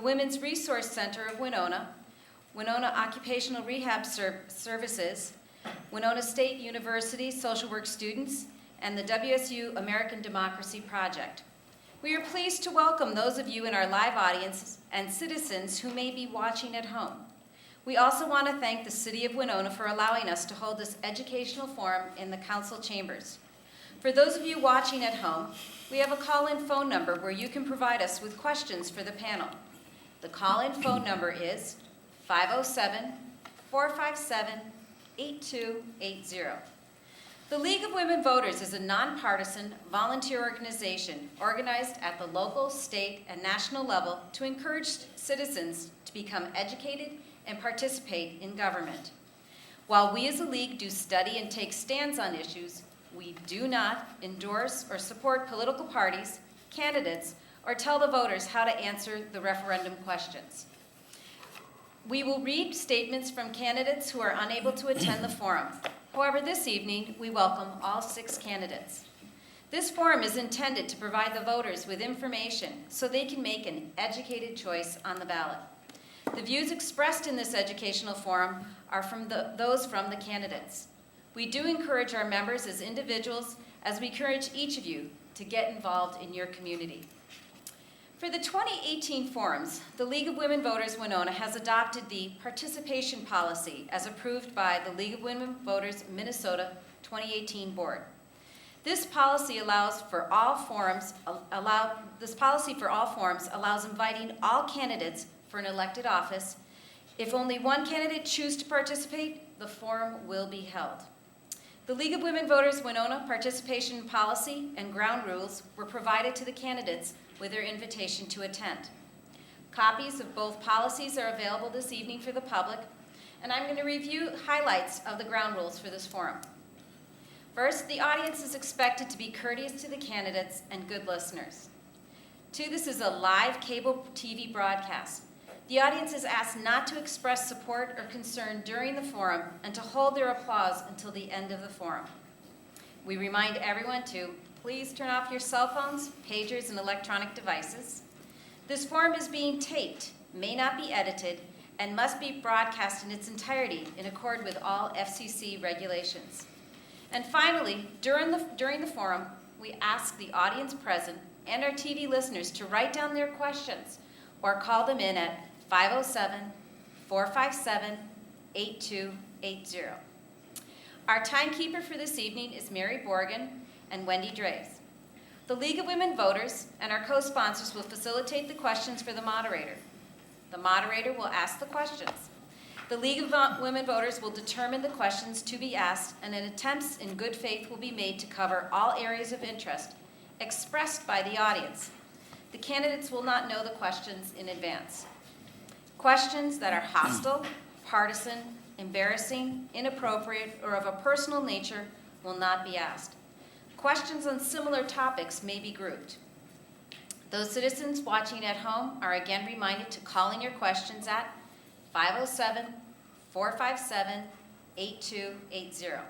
Women's Resource Center of Winona, Winona Occupational Rehab Services, Winona State University social work students, and the WSU American Democracy Project. We are pleased to welcome those of you in our live audience and citizens who may be watching at home. We also want to thank the City of Winona for allowing us to hold this educational forum in the council chambers. For those of you watching at home, we have a call-in phone number where you can provide us with questions for the panel. The call-in phone number is 507-457-8280. The League of Women Voters is a nonpartisan, volunteer organization organized at the local, state, and national level to encourage citizens to become educated and participate in government. While we as a league do study and take stands on issues, we do not endorse or support political parties, candidates, or tell the voters how to answer the referendum questions. We will read statements from candidates who are unable to attend the forum. However, this evening, we welcome all 6 candidates. This forum is intended to provide the voters with information so they can make an educated choice on the ballot. The views expressed in this educational forum are from those from the candidates. We do encourage our members as individuals, as we encourage each of you to get involved in your community. For the 2018 forums, the League of Women Voters Winona has adopted the participation policy as approved by the League of Women Voters Minnesota 2018 board. This policy allows inviting all candidates for an elected office. If only one candidate chooses to participate, the forum will be held. The League of Women Voters Winona participation policy and ground rules were provided to the candidates with their invitation to attend. Copies of both policies are available this evening for the public, and I'm going to review highlights of the ground rules for this forum. First, the audience is expected to be courteous to the candidates and good listeners. 2, this is a live cable TV broadcast. The audience is asked not to express support or concern during the forum and to hold their applause until the end of the forum. We remind everyone to please turn off your cell phones, pagers, and electronic devices. This forum is being taped, may not be edited, and must be broadcast in its entirety in accord with all FCC regulations. And finally, during the forum, we ask the audience present and our TV listeners to write down their questions or call them in at 507-457-8280. Our timekeeper for this evening is Mary Borgen and Wendy Draves. The League of Women Voters and our co-sponsors will facilitate the questions for the moderator. The moderator will ask the questions. The League of Women Voters will determine the questions to be asked, and an attempts in good faith will be made to cover all areas of interest expressed by the audience. The candidates will not know the questions in advance. Questions that are hostile, partisan, embarrassing, inappropriate, or of a personal nature will not be asked. Questions on similar topics may be grouped. Those citizens watching at home are again reminded to call in your questions at 507-457-8280.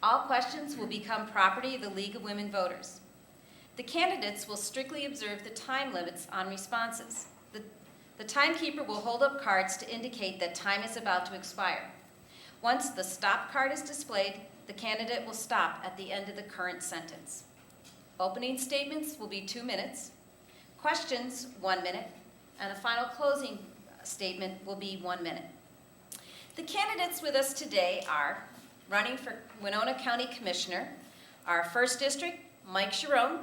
All questions will become property of the League of Women Voters. The candidates will strictly observe the time limits on responses. The timekeeper will hold up cards to indicate that time is about to expire. Once the stop card is displayed, the candidate will stop at the end of the current sentence. Opening statements will be 2 minutes, questions 1 minute, and a final closing statement will be 1 minute. The candidates with us today are running for Winona County Commissioner, our 1st District, Mike Sharon,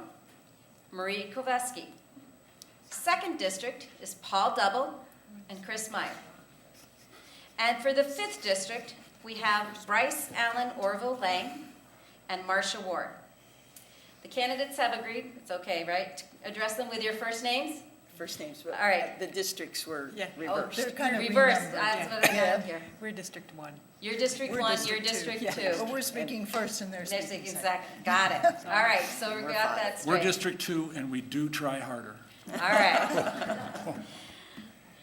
Marie Koveski. 2nd District is Paul Double and Chris Meyer. And for the 5th District, we have Bryce Allen Orville Lang and Marcia Ward. The candidates have agreed, it's okay, right, to address them with your first names? First names, All right. the districts were Oh, reversed. They're kind of reversed, renumbered, that's yeah. what I have here. We're District 1. You're District We're 1, District you're two. District Yeah. 2. But we're speaking first and they're That's speaking second. exactly, got it. All right, so we We're got fine. that straight. We're District 2, and we do try harder. All right.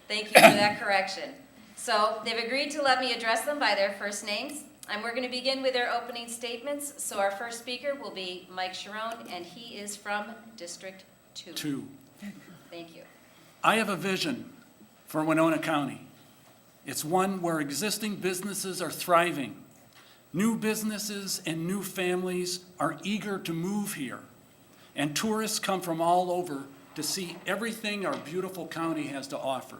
Thank you for that correction. So they've agreed to let me address them by their first names. And we're going to begin with their opening statements. So our first speaker will be Mike Sharon, and he is from District 2. 2. Thank you. I have a vision for Winona County. It's one where existing businesses are thriving. New businesses and new families are eager to move here, and tourists come from all over to see everything our beautiful county has to offer.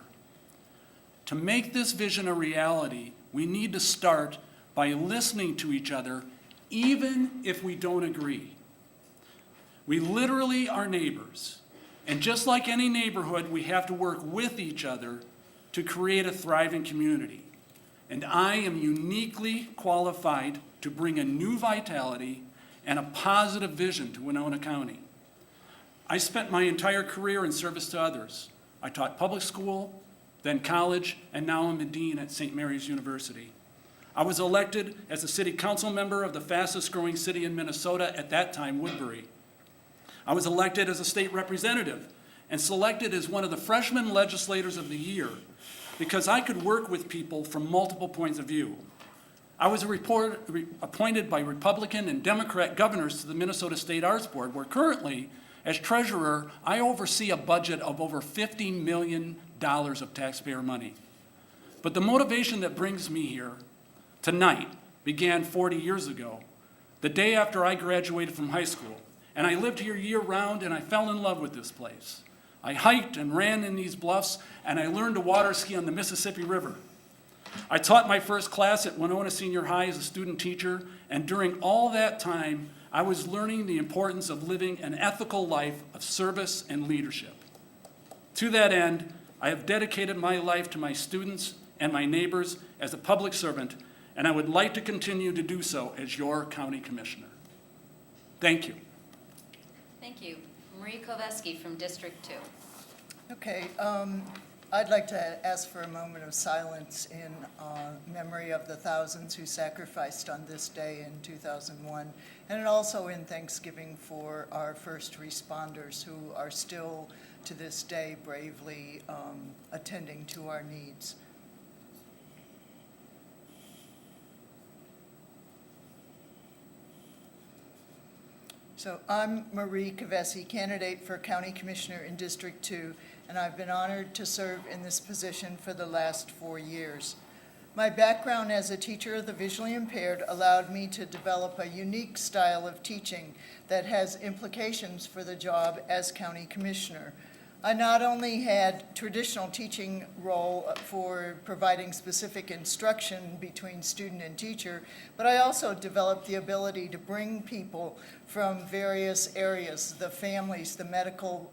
To make this vision a reality, we need to start by listening to each other, even if we don't agree. We literally are neighbors, and just like any neighborhood, we have to work with each other to create a thriving community. And I am uniquely qualified to bring a new vitality and a positive vision to Winona County. I spent my entire career in service to others. I taught public school, then college, and now I'm a dean at St. Mary's University. I was elected as a city council member of the fastest growing city in Minnesota, at that time, Woodbury. I was elected as a state representative and selected as one of the freshman legislators of the year because I could work with people from multiple points of view. I was appointed by Republican and Democrat governors to the Minnesota State Arts Board, where currently, as treasurer, I oversee a budget of over $50 million of taxpayer money. But the motivation that brings me here tonight began 40 years ago, the day after I graduated from high school. And I lived here year-round, and I fell in love with this place. I hiked and ran in these bluffs, and I learned to water ski on the Mississippi River. I taught my first class at Winona Senior High as a student teacher, and during all that time, I was learning the importance of living an ethical life of service and leadership. To that end, I have dedicated my life to my students and my neighbors as a public servant, and I would like to continue to do so as your county commissioner. Thank you. Thank you. Marie Koveski from District 2. Okay, I'd like to ask for a moment of silence in memory of the thousands who sacrificed on this day in 2001, and also in thanksgiving for our first responders who are still, to this day, bravely attending to our needs. So I'm Marie Koveski, candidate for County Commissioner in District 2, and I've been honored to serve in this position for the last 4 years. My background as a teacher of the visually impaired allowed me to develop a unique style of teaching that has implications for the job as County Commissioner. I not only had traditional teaching role for providing specific instruction between student and teacher, but I also developed the ability to bring people from various areas, the families, the medical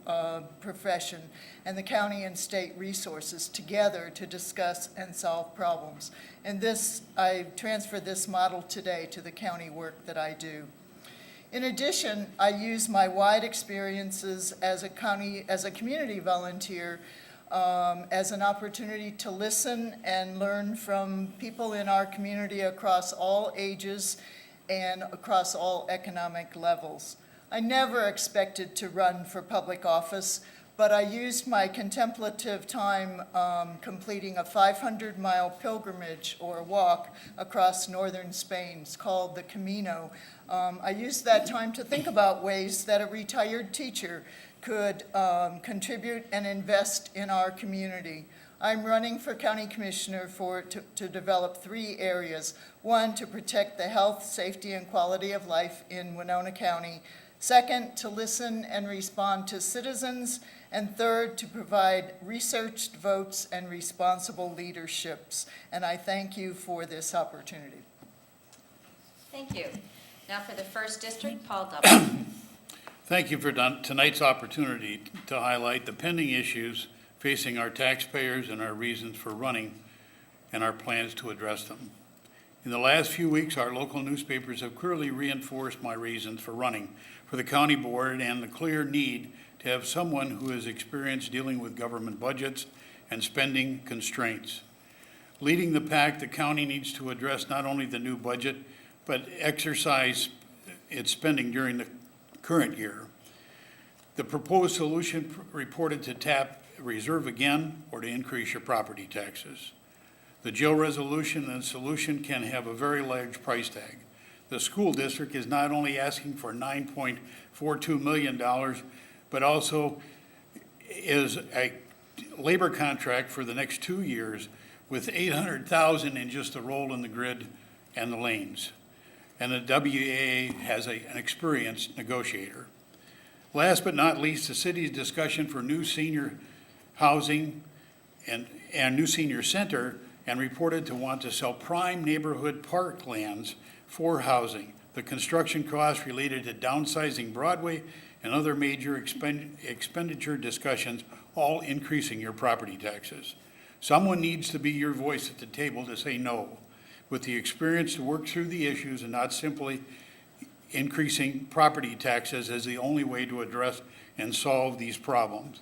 profession, and the county and state resources together to discuss and solve problems. And this, I transfer this model today to the county work that I do. In addition, I use my wide experiences as a community volunteer as an opportunity to listen and learn from people in our community across all ages and across all economic levels. I never expected to run for public office, but I used my contemplative time completing a 500-mile pilgrimage or walk across northern Spain. It's called the Camino. I used that time to think about ways that a retired teacher could contribute and invest in our community. I'm running for County Commissioner to develop 3 areas. 1, to protect the health, safety, and quality of life in Winona County. 2nd, to listen and respond to citizens. And 3rd, to provide researched votes and responsible leaderships. And I thank you for this opportunity. Thank you. Now for the 1st District, Paul Dublin. Thank you for tonight's opportunity to highlight the pending issues facing our taxpayers and our reasons for running and our plans to address them. In the last few weeks, our local newspapers have clearly reinforced my reasons for running for the county board and the clear need to have someone who has experience dealing with government budgets and spending constraints. Leading the pack, the county needs to address not only the new budget, but exercise its spending during the current year. The proposed solution reported to tap reserve again or to increase your property taxes. The jail resolution and solution can have a very large price tag. The school district is not only asking for $9.42 million, but also is labor contract for the next 2 years with $800,000 in just the roll in the grid and the lanes. And the WAA has an experienced negotiator. Last but not least, the city's discussion for new senior housing and new senior center, and reported to want to sell prime neighborhood park lands for housing. The construction costs related to downsizing Broadway and other major expenditure discussions, all increasing your property taxes. Someone needs to be your voice at the table to say no, with the experience to work through the issues and not simply increasing property taxes as the only way to address and solve these problems.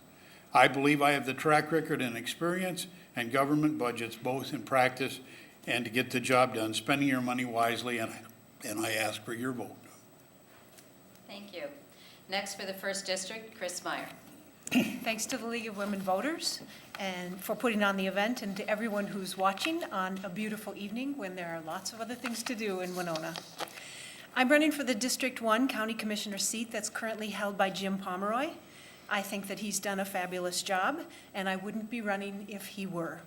I believe I have the track record and experience and government budgets both in practice and to get the job done, spending your money wisely, and I ask for your vote. Thank you. Next for the First District, Chris Meyer. Thanks to the League of Women Voters and for putting on the event, and to everyone who's watching on a beautiful evening when there are lots of other things to do in Winona. I'm running for the District 1 County Commissioner seat that's currently held by Jim Pomeroy. I think that he's done a fabulous job, and I wouldn't be running if he were.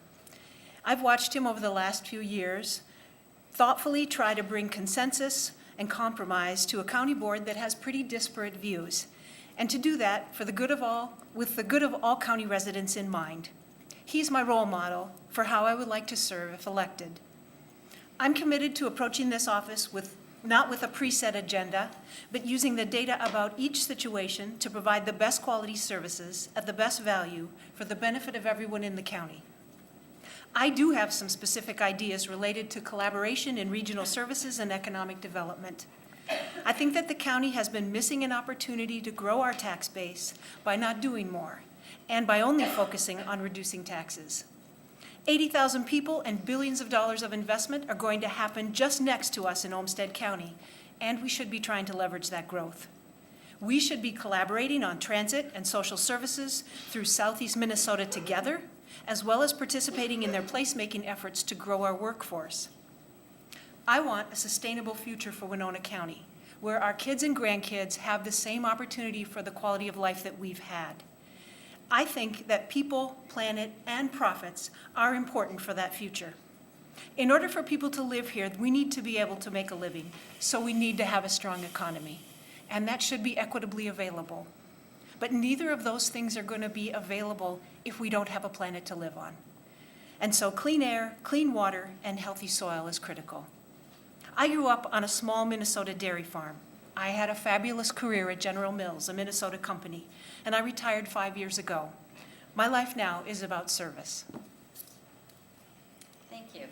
I've watched him over the last few years thoughtfully try to bring consensus and compromise to a county board that has pretty disparate views, and to do that for the good of all, with the good of all county residents in mind. He's my role model for how I would like to serve if elected. I'm committed to approaching this office not with a preset agenda, but using the data about each situation to provide the best quality services at the best value for the benefit of everyone in the county. I do have some specific ideas related to collaboration in regional services and economic development. I think that the county has been missing an opportunity to grow our tax base by not doing more, and by only focusing on reducing taxes. 80,000 people and billions of dollars of investment are going to happen just next to us in Olmsted County, and we should be trying to leverage that growth. We should be collaborating on transit and social services through Southeast Minnesota together, as well as participating in their placemaking efforts to grow our workforce. I want a sustainable future for Winona County, where our kids and grandkids have the same opportunity for the quality of life that we've had. I think that people, planet, and profits are important for that future. In order for people to live here, we need to be able to make a living, so we need to have a strong economy, and that should be equitably available. But neither of those things are going to be available if we don't have a planet to live on. And so clean air, clean water, and healthy soil is critical. I grew up on a small Minnesota dairy farm. I had a fabulous career at General Mills, a Minnesota company, and I retired 5 years ago. My life now is about service. Thank you.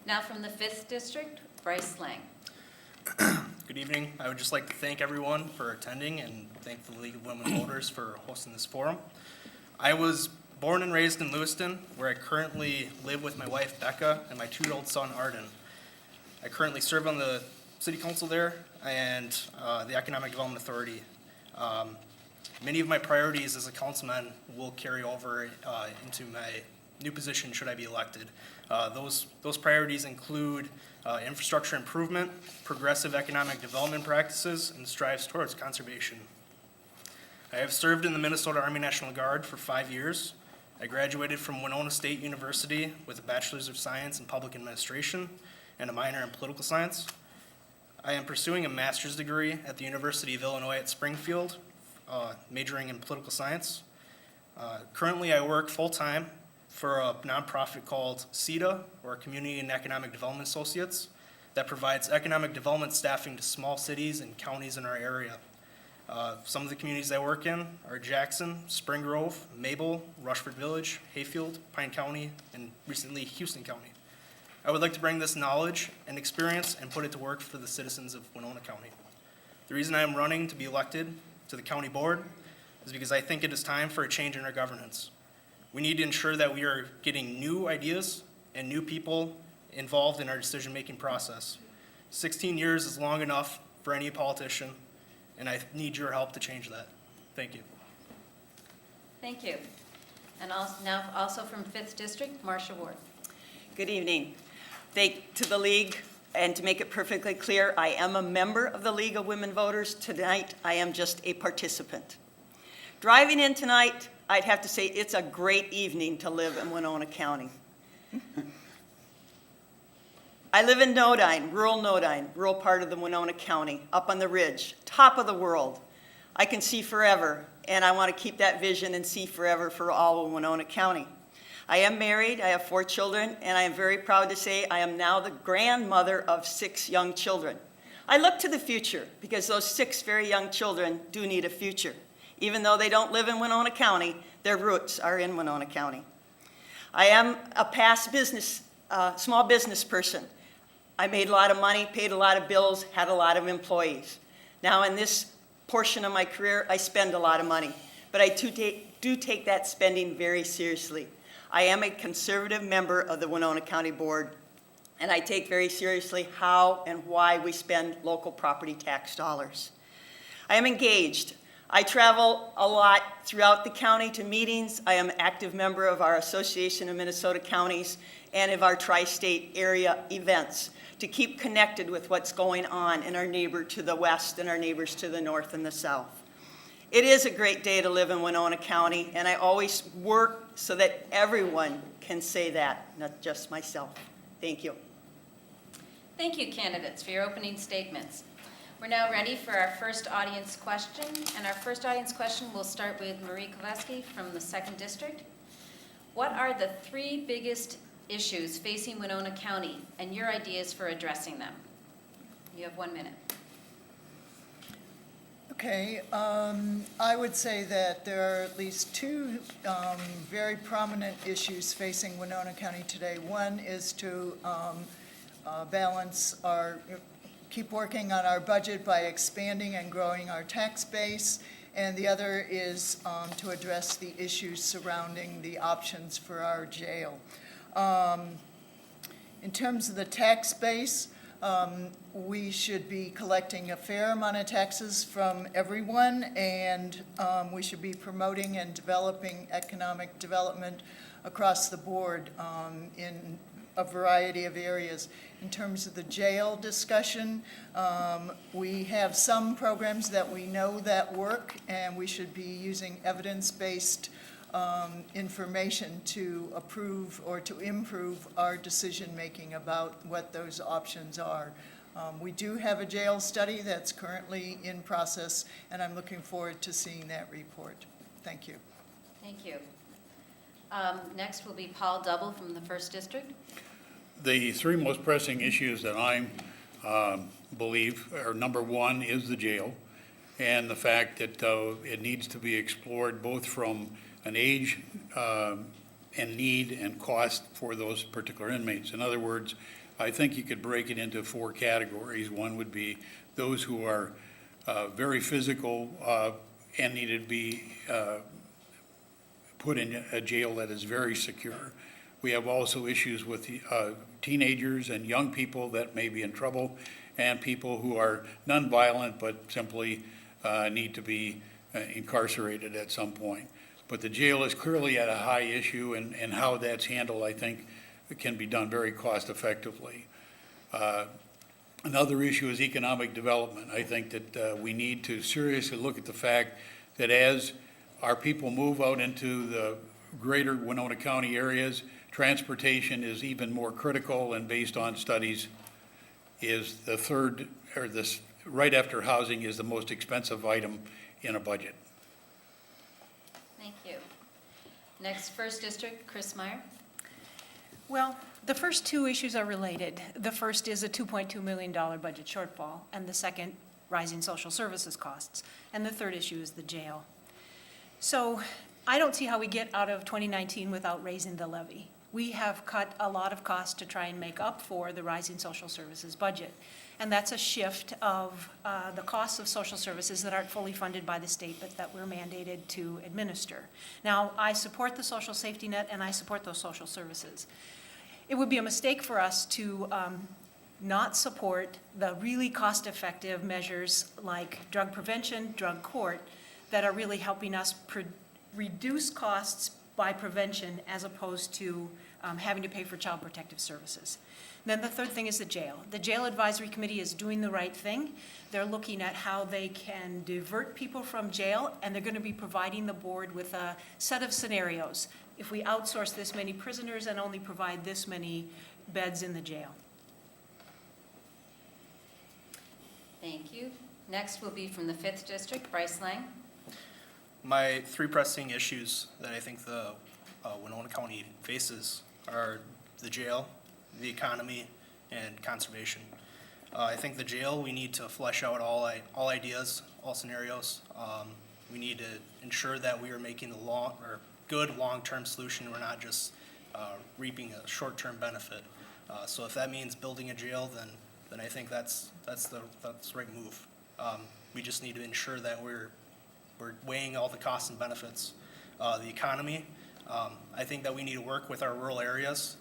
Now from the 5th District, Bryce Lang. Good evening. I would just like to thank everyone for attending and thank the League of Women Voters for hosting this forum. I was born and raised in Lewiston, where I currently live with my wife, Becca, and my 2-year-old son, Arden. I currently serve on the city council there and the Economic Development Authority. Many of my priorities as a councilman will carry over into my new position should I be elected. Those priorities include infrastructure improvement, progressive economic development practices, and strives towards conservation. I have served in the Minnesota Army National Guard for 5 years. I graduated from Winona State University with a Bachelor's of Science in Public Administration and a minor in Political Science. I am pursuing a master's degree at the University of Illinois at Springfield, majoring in Political Science. Currently, I work full-time for a nonprofit called CEDA, or Community and Economic Development Associates, that provides economic development staffing to small cities and counties in our area. Some of the communities I work in are Jackson, Spring Grove, Mabel, Rushford Village, Hayfield, Pine County, and recently Houston County. I would like to bring this knowledge and experience and put it to work for the citizens of Winona County. The reason I am running to be elected to the county board is because I think it is time for a change in our governance. We need to ensure that we are getting new ideas and new people involved in our decision-making process. 16 years is long enough for any politician, and I need your help to change that. Thank you. Thank you. And now also from 5th District, Marcia Ward. Good evening. To the League, and to make it perfectly clear, I am a member of the League of Women Voters. Tonight, I am just a participant. Driving in tonight, I'd have to say it's a great evening to live in Winona County. I live in Nodine, rural part of the Winona County, up on the ridge, top of the world. I can see forever, and I want to keep that vision and see forever for all of Winona County. I am married, I have 4 children, and I am very proud to say I am now the grandmother of 6 young children. I look to the future because those 6 very young children do need a future. Even though they don't live in Winona County, their roots are in Winona County. I am a past small business person. I made a lot of money, paid a lot of bills, had a lot of employees. Now in this portion of my career, I spend a lot of money, but I do take that spending very seriously. I am a conservative member of the Winona County Board, and I take very seriously how and why we spend local property tax dollars. I am engaged. I travel a lot throughout the county to meetings. I am an active member of our Association of Minnesota Counties and of our tri-state area events to keep connected with what's going on in our neighbor to the west and our neighbors to the north and the south. It is a great day to live in Winona County, and I always work so that everyone can say that, not just myself. Thank you. Thank you, candidates, for your opening statements. We're now ready for our first audience question, and our first audience question will start with Marie Koweski from the 2nd District. What are the 3 biggest issues facing Winona County and your ideas for addressing them? You have 1 minute. Okay, I would say that there are at least 2 very prominent issues facing Winona County today. One is to keep working on our budget by expanding and growing our tax base, and the other is to address the issues surrounding the options for our jail. In terms of the tax base, we should be collecting a fair amount of taxes from everyone, and we should be promoting and developing economic development across the board in a variety of areas. In terms of the jail discussion, we have some programs that we know that work, and we should be using evidence-based information to approve or to improve our decision-making about what those options are. We do have a jail study that's currently in process, and I'm looking forward to seeing that report. Thank you. Thank you. Next will be Paul Double from the 1st District. The 3 most pressing issues that I believe are, number 1 is the jail, and the fact that it needs to be explored both from an age and need and cost for those particular inmates. In other words, I think you could break it into 4 categories. One would be those who are very physical and need to be put in a jail that is very secure. We have also issues with teenagers and young people that may be in trouble, and people who are nonviolent but simply need to be incarcerated at some point. But the jail is clearly at a high issue, and how that's handled, I think, can be done very cost effectively. Another issue is economic development. I think that we need to seriously look at the fact that as our people move out into the greater Winona County areas, transportation is even more critical, and based on studies, is the third, or this, right after housing, is the most expensive item in a budget. Thank you. Next, 1st District, Chris Meyer. Well, the first 2 issues are related. The first is a $2.2 million budget shortfall, and the second, rising social services costs. And the third issue is the jail. So I don't see how we get out of 2019 without raising the levy. We have cut a lot of costs to try and make up for the rising social services budget. And that's a shift of the costs of social services that aren't fully funded by the state, but that we're mandated to administer. Now, I support the social safety net, and I support those social services. It would be a mistake for us to not support the really cost-effective measures like drug prevention, drug court, that are really helping us reduce costs by prevention as opposed to having to pay for child protective services. Then the third thing is the jail. The Jail Advisory Committee is doing the right thing. They're looking at how they can divert people from jail, and they're going to be providing the board with a set of scenarios. If we outsource this many prisoners and only provide this many beds in the jail. Thank you. Next will be from the 5th District, Bryce Lang. My three pressing issues that I think the Winona County faces are the jail, the economy, and conservation. I think the jail, we need to flesh out all ideas, all scenarios. We need to ensure that we are making the good long-term solution. We're not just reaping a short-term benefit. So if that means building a jail, then I think that's the right move. We just need to ensure that we're weighing all the costs and benefits. The economy, I think that we need to work with our rural areas,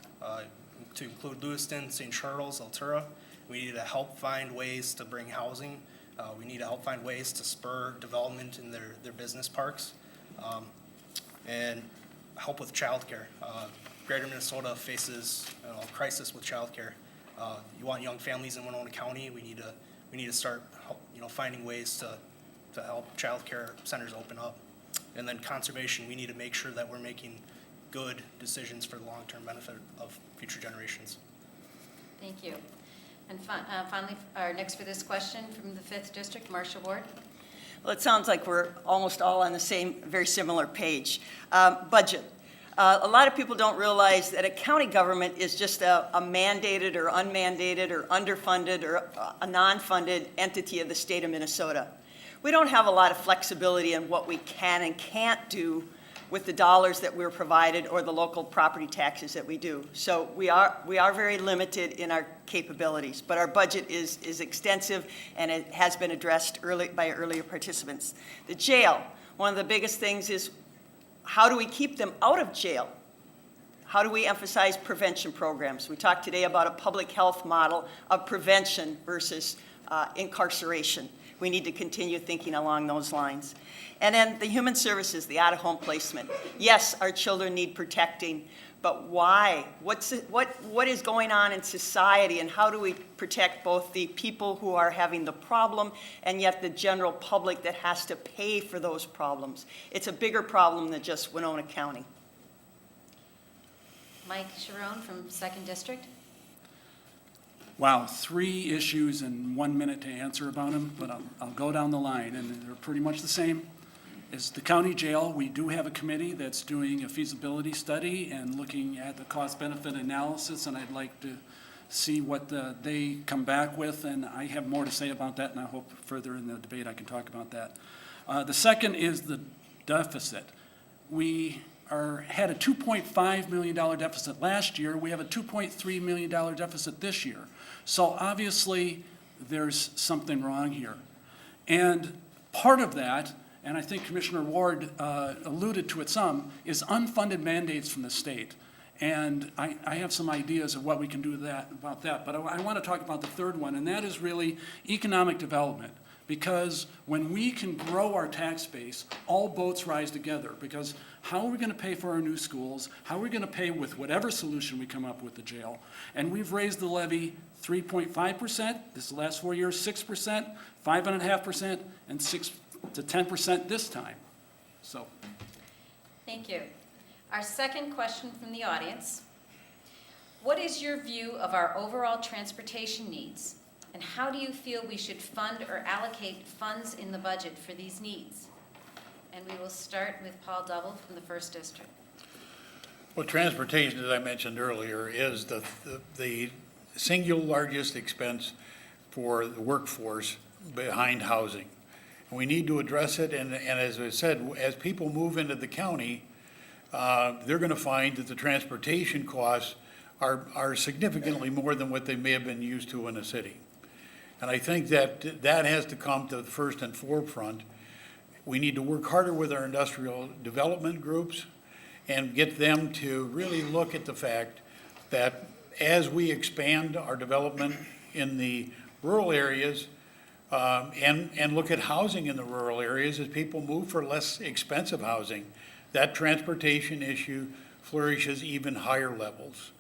to include Lewiston, St. Charles, Altura. We need to help find ways to bring housing. We need to help find ways to spur development in their business parks, and help with childcare. Greater Minnesota faces a crisis with childcare. You want young families in Winona County, we need to start finding ways to help childcare centers open up. And then conservation, we need to make sure that we're making good decisions for the long-term benefit of future generations. Thank you. And finally, our next for this question from the 5th District, Marcia Ward. Well, it sounds like we're almost all on the same, very similar page. Budget. A lot of people don't realize that a county government is just a mandated or unmandated or underfunded or a non-funded entity of the state of Minnesota. We don't have a lot of flexibility in what we can and can't do with the dollars that we're provided or the local property taxes that we do. So we are very limited in our capabilities, but our budget is extensive, and it has been addressed by earlier participants. The jail, one of the biggest things is, how do we keep them out of jail? How do we emphasize prevention programs? We talked today about a public health model of prevention versus incarceration. We need to continue thinking along those lines. And then the human services, the out-of-home placement. Yes, our children need protecting, but why? What is going on in society, and how do we protect both the people who are having the problem and yet the general public that has to pay for those problems? It's a bigger problem than just Winona County. Mike Sharon from 2nd District. Wow, 3 issues and 1 minute to answer about them, but I'll go down the line, and they're pretty much the same. Is the county jail. We do have a committee that's doing a feasibility study and looking at the cost-benefit analysis, and I'd like to see what they come back with, and I have more to say about that, and I hope further in the debate I can talk about that. The second is the deficit. We had a $2.5 million deficit last year. We have a $2.3 million deficit this year. So obviously, there's something wrong here. And part of that, and I think Commissioner Ward alluded to it some, is unfunded mandates from the state. And I have some ideas of what we can do about that. But I want to talk about the third one, and that is really economic development. Because when we can grow our tax base, all boats rise together. Because how are we going to pay for our new schools? How are we going to pay with whatever solution we come up with the jail? And we've raised the levy 3.5%, this last 4 years, 6%, 5.5%, and 6 to 10% this time. So, Thank you. Our second question from the audience. What is your view of our overall transportation needs? And how do you feel we should fund or allocate funds in the budget for these needs? And we will start with Paul Double from the 1st District. Well, transportation, as I mentioned earlier, is the single largest expense for the workforce behind housing. And we need to address it, and as I said, as people move into the county, they're going to find that the transportation costs are significantly more than what they may have been used to in a city. And I think that has to come to the first and forefront. We need to work harder with our industrial development groups and get them to really look at the fact that as we expand our development in the rural areas, and look at housing in the rural areas, as people move for less expensive housing, that transportation issue flourishes even higher levels.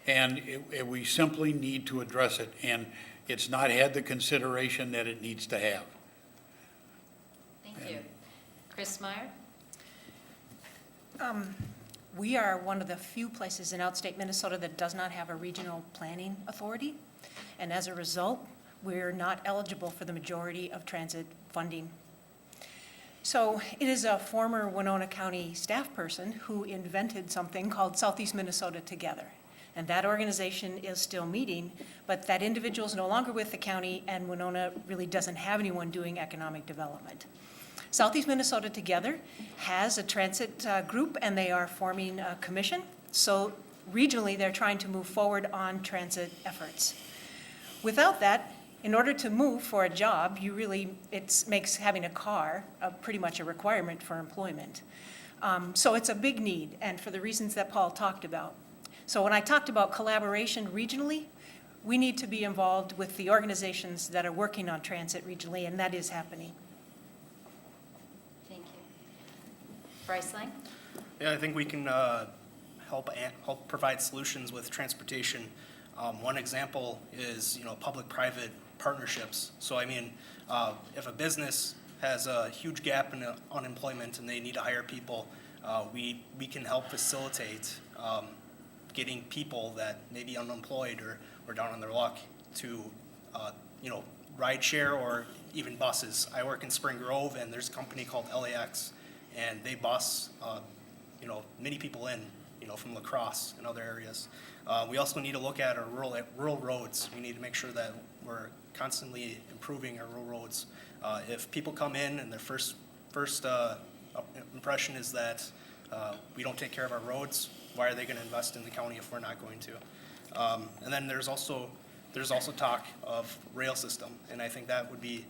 And we simply need to address it, and it's not had the consideration that it needs to have. Thank you. Chris Meyer? We are one of the few places in outstate Minnesota that does not have a regional planning authority. And as a result, we're not eligible for the majority of transit funding. So it is a former Winona County staff person who invented something called Southeast Minnesota Together. And that organization is still meeting, but that individual is no longer with the county, and Winona really doesn't have anyone doing economic development. Southeast Minnesota Together has a transit group, and they are forming a commission. So regionally, they're trying to move forward on transit efforts. Without that, in order to move for a job, it makes having a car pretty much a requirement for employment. So it's a big need, and for the reasons that Paul talked about. So when I talked about collaboration regionally, we need to be involved with the organizations that are working on transit regionally, and that is happening. Thank you. Bryce Lang? Yeah, I think we can help provide solutions with transportation. One example is, public-private partnerships. So, if a business has a huge gap in unemployment and they need to hire people, we can help facilitate getting people that may be unemployed or down on their luck to, ride share or even buses. I work in Spring Grove, and there's a company called LAX, and they bus, many people in, from La Crosse and other areas. We also need to look at our rural roads. We need to make sure that we're constantly improving our rural roads. If people come in and their first impression is that we don't take care of our roads, why are they going to invest in the county if we're not going to? And then there's also talk of rail system, and I think that would be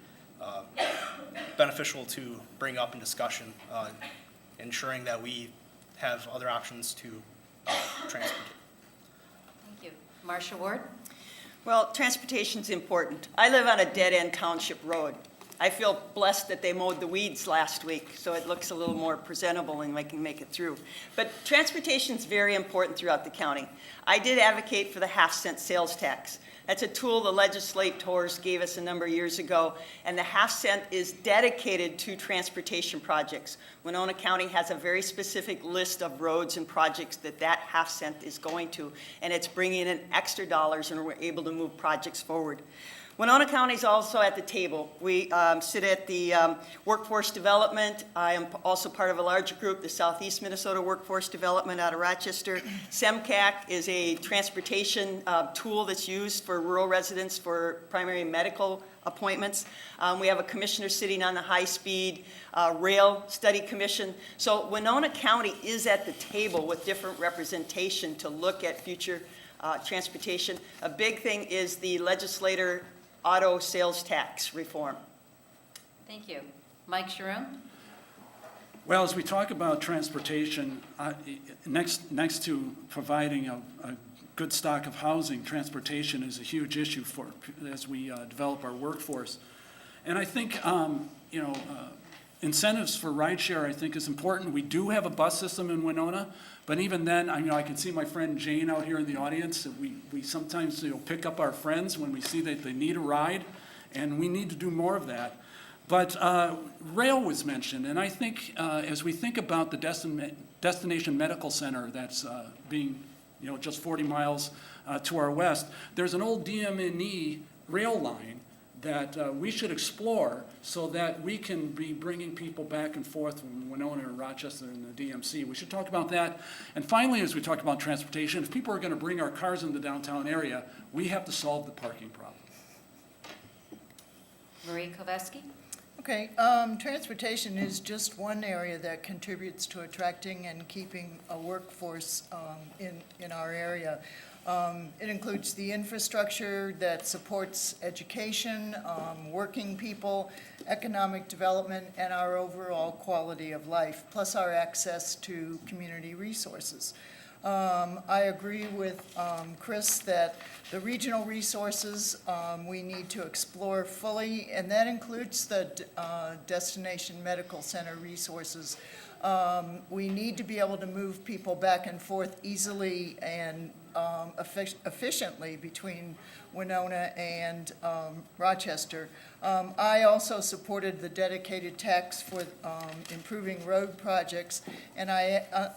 beneficial to bring up in discussion, ensuring that we have other options to transport. Thank you. Marcia Ward? Well, transportation's important. I live on a dead-end township road. I feel blessed that they mowed the weeds last week, so it looks a little more presentable and I can make it through. But transportation's very important throughout the county. I did advocate for the half-cent sales tax. That's a tool the legislators gave us a number of years ago, and the half cent is dedicated to transportation projects. Winona County has a very specific list of roads and projects that half cent is going to, and it's bringing in extra dollars, and we're able to move projects forward. Winona County is also at the table. We sit at the workforce development. I am also part of a larger group, the Southeast Minnesota Workforce Development out of Rochester. SEMCAC is a transportation tool that's used for rural residents for primary medical appointments. We have a commissioner sitting on the high-speed rail study commission. So Winona County is at the table with different representation to look at future transportation. A big thing is the legislator auto sales tax reform. Thank you. Mike Sharoon? Well, as we talk about transportation, next to providing a good stock of housing, transportation is a huge issue as we develop our workforce. And I think, incentives for rideshare, I think, is important. We do have a bus system in Winona, but even then, I can see my friend Jane out here in the audience. We sometimes pick up our friends when we see that they need a ride, and we need to do more of that. But rail was mentioned, and I think as we think about the destination medical center that's being just 40 miles to our west, there's an old DM&E rail line that we should explore so that we can be bringing people back and forth from Winona or Rochester and the DMC. We should talk about that. And finally, as we talk about transportation, if people are going to bring our cars in the downtown area, we have to solve the parking problem. Marie Kovetsky? Okay, transportation is just one area that contributes to attracting and keeping a workforce in our area. It includes the infrastructure that supports education, working people, economic development, and our overall quality of life, plus our access to community resources. I agree with Chris that the regional resources we need to explore fully, and that includes the Destination Medical Center resources. We need to be able to move people back and forth easily and efficiently between Winona and Rochester. I also supported the dedicated tax for improving road projects, and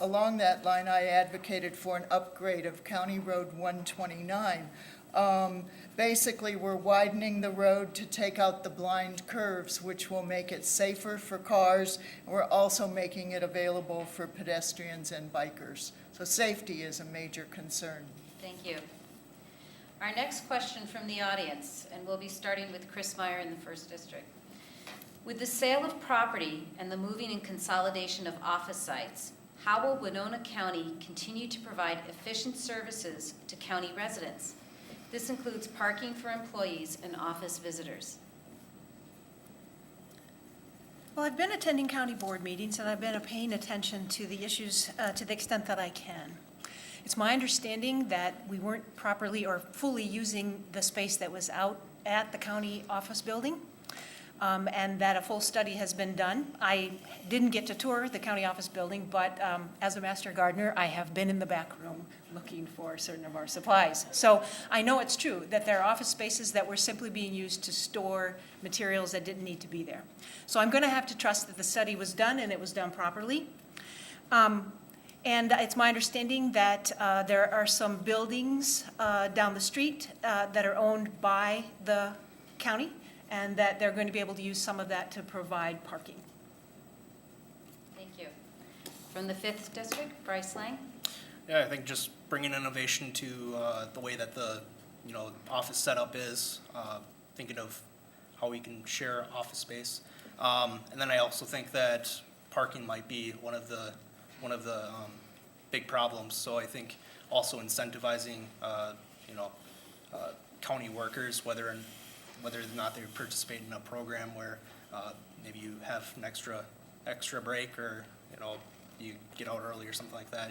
along that line, I advocated for an upgrade of County Road 129. Basically, we're widening the road to take out the blind curves, which will make it safer for cars. We're also making it available for pedestrians and bikers. So safety is a major concern. Thank you. Our next question from the audience, and we'll be starting with Chris Meyer in the First District. With the sale of property and the moving and consolidation of office sites, how will Winona County continue to provide efficient services to county residents? This includes parking for employees and office visitors. Well, I've been attending county board meetings, and I've been paying attention to the issues to the extent that I can. It's my understanding that we weren't properly or fully using the space that was out at the county office building, and that a full study has been done. I didn't get to tour the county office building, but as a master gardener, I have been in the back room looking for certain of our supplies. So I know it's true that there are office spaces that were simply being used to store materials that didn't need to be there. So I'm going to have to trust that the study was done and it was done properly. And it's my understanding that there are some buildings down the street that are owned by the county, and that they're going to be able to use some of that to provide parking. Thank you. From the Fifth District, Bryce Lang. Yeah, I think just bringing innovation to the way that the office setup is, thinking of how we can share office space, and then I also think that parking might be one of the big problems. So I think also incentivizing county workers, whether or not they participate in a program where maybe you have an extra break, or you get out early or something like that.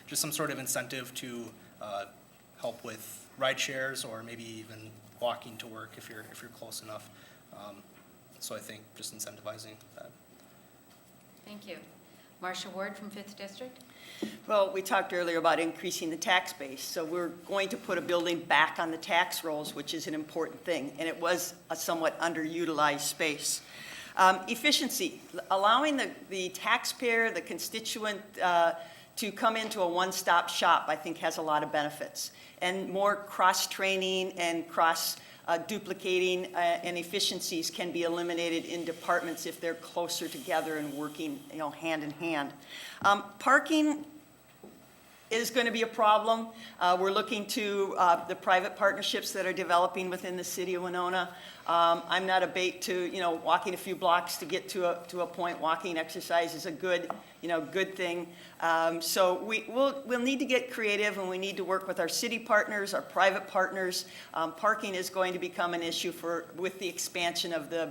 Just some sort of incentive to help with ride shares, or maybe even walking to work if you're close enough. So I think just incentivizing that. Thank you. Marcia Ward from Fifth District. Well, we talked earlier about increasing the tax base, so we're going to put a building back on the tax rolls, which is an important thing, and it was a somewhat underutilized space. Efficiency, allowing the taxpayer, the constituent, to come into a one-stop shop, I think has a lot of benefits. And more cross-training and duplicating and efficiencies can be eliminated in departments if they're closer together and working, hand in hand. Parking is going to be a problem. We're looking to the private partnerships that are developing within the city of Winona. I'm not a bait to, walking a few blocks to get to a point. Walking exercise is a good thing. So we'll need to get creative, and we need to work with our city partners, our private partners. Parking is going to become an issue with the expansion of the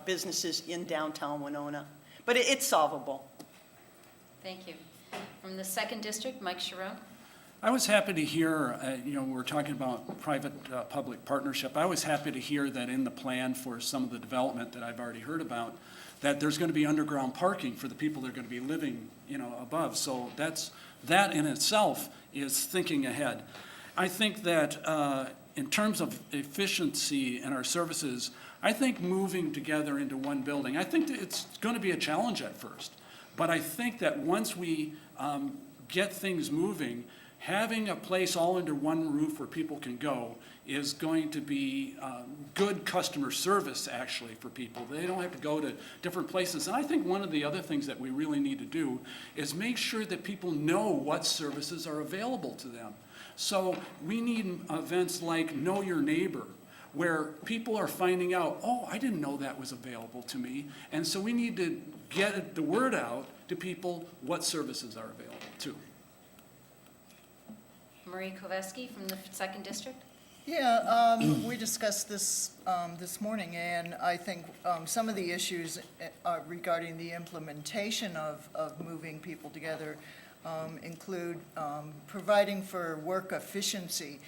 businesses in downtown Winona. But it's solvable. Thank you. From the Second District, Mike Sharon. I was happy to hear, we're talking about private-public partnership. I was happy to hear that in the plan for some of the development that I've already heard about, that there's going to be underground parking for the people that are going to be living, above. So that in itself is thinking ahead. I think that in terms of efficiency in our services, I think moving together into one building, I think that it's going to be a challenge at first. But I think that once we get things moving, having a place all under one roof where people can go is going to be good customer service, actually, for people. They don't have to go to different places. And I think one of the other things that we really need to do is make sure that people know what services are available to them. So we need events like Know Your Neighbor, where people are finding out, oh, I didn't know that was available to me. And so we need to get the word out to people what services are available too. Marie Koveski from the Second District. Yeah, we discussed this this morning, and I think some of the issues regarding the implementation of moving people together include providing for work efficiency,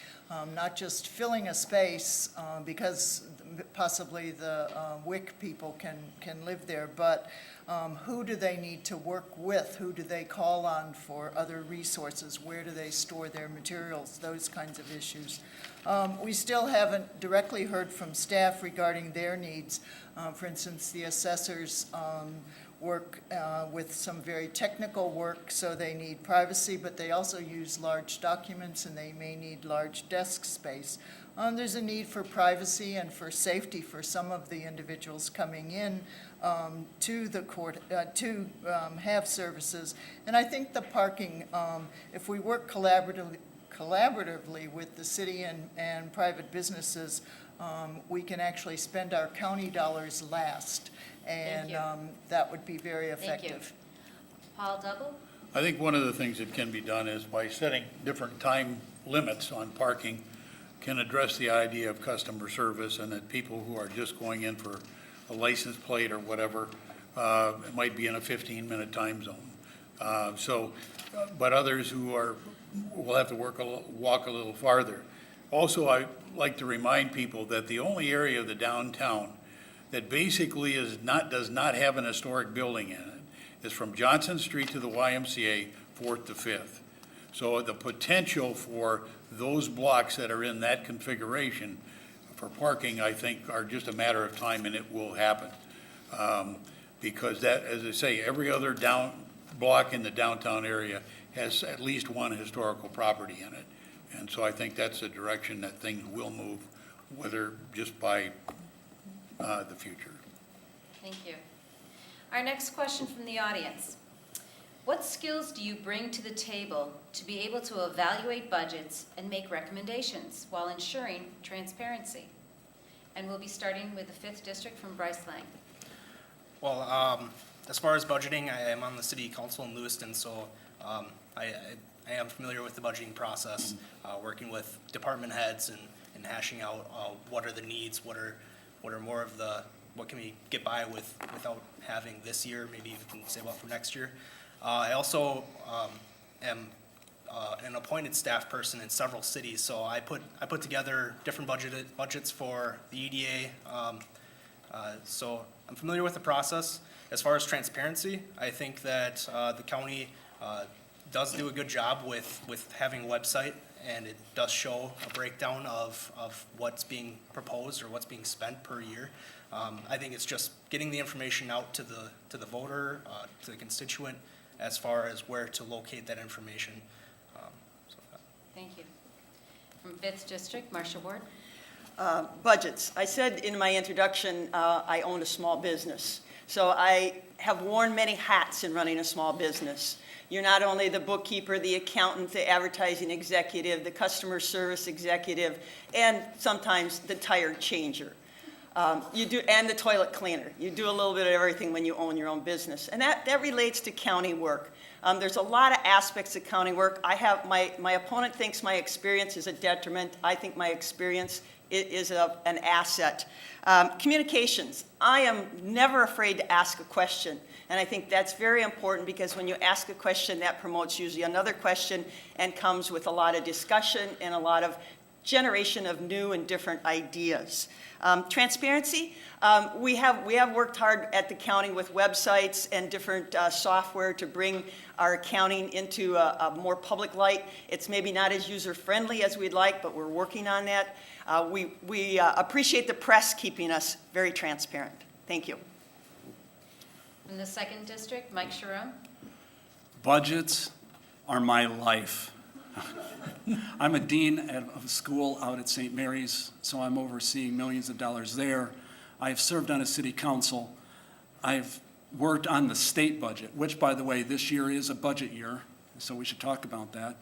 not just filling a space because possibly the WIC people can live there, but who do they need to work with? Who do they call on for other resources? Where do they store their materials? Those kinds of issues. We still haven't directly heard from staff regarding their needs. For instance, the assessors work with some very technical work, so they need privacy, but they also use large documents and they may need large desk space. There's a need for privacy and for safety for some of the individuals coming in to the court to have services. And I think the parking, if we work collaboratively with the city and private businesses, we can actually spend our county dollars last. And that would be very effective. Paul Double? I think one of the things that can be done is by setting different time limits on parking can address the idea of customer service, and that people who are just going in for a license plate or whatever, it might be in a 15-minute time zone. But others who will have to walk a little farther. Also, I like to remind people that the only area of the downtown that basically does not have an historic building in it is from Johnson Street to the YMCA, 4th to 5th. So the potential for those blocks that are in that configuration for parking, I think, are just a matter of time, and it will happen. Because that, as I say, every other block in the downtown area has at least one historical property in it. And so I think that's the direction that things will move, whether just by the future. Thank you. Our next question from the audience. What skills do you bring to the table to be able to evaluate budgets and make recommendations while ensuring transparency? And we'll be starting with the 5th District from Bryce Lang. Well, as far as budgeting, I am on the city council in Lewiston, so I am familiar with the budgeting process, working with department heads and hashing out what are the needs, what are more of what can we get by with without having this year, maybe we can save up for next year. I also am an appointed staff person in several cities, so I put together different budgets for the EDA. So I'm familiar with the process. As far as transparency, I think that the county does do a good job with having a website, and it does show a breakdown of what's being proposed or what's being spent per year. I think it's just getting the information out to the voter, to the constituent, as far as where to locate that information. Thank you. From 5th District, Marcia Ward. Budgets. I said in my introduction, I own a small business. So I have worn many hats in running a small business. You're not only the bookkeeper, the accountant, the advertising executive, the customer service executive, and sometimes the tire changer. And the toilet cleaner. You do a little bit of everything when you own your own business. And that relates to county work. There's a lot of aspects of county work. My opponent thinks my experience is a detriment. I think my experience is an asset. Communications. I am never afraid to ask a question. And I think that's very important, because when you ask a question, that promotes usually another question and comes with a lot of discussion and a lot of generation of new and different ideas. Transparency. We have worked hard at the county with websites and different software to bring our accounting into a more public light. It's maybe not as user-friendly as we'd like, but we're working on that. We appreciate the press keeping us very transparent. Thank you. From the 2nd District, Mike Sharon. Budgets are my life. I'm a dean of a school out at St. Mary's, so I'm overseeing millions of dollars there. I've served on a city council. I've worked on the state budget, which, by the way, this year is a budget year, so we should talk about that.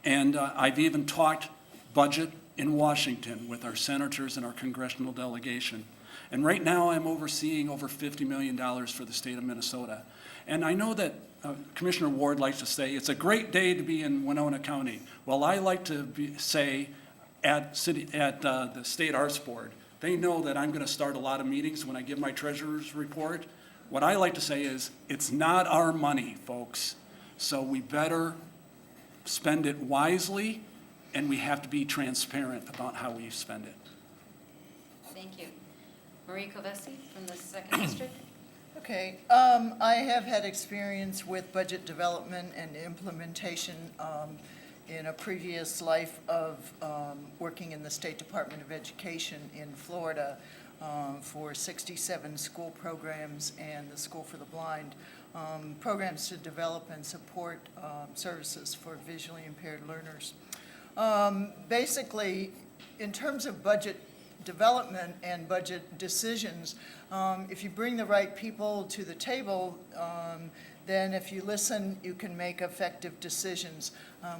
And I've even taught budget in Washington with our senators and our congressional delegation. And right now I'm overseeing over $50 million for the state of Minnesota. And I know that Commissioner Ward likes to say, it's a great day to be in Winona County. Well, I like to say at the State Arts Board, they know that I'm going to start a lot of meetings when I give my treasurer's report. What I like to say is, it's not our money, folks. So we better spend it wisely, and we have to be transparent about how we spend it. Thank you. Marie Kovesi from the 2nd District. Okay, I have had experience with budget development and implementation in a previous life of working in the State Department of Education in Florida for 67 school programs and the School for the Blind, programs to develop and support services for visually impaired learners. Basically, in terms of budget development and budget decisions, if you bring the right people to the table, then if you listen, you can make effective decisions.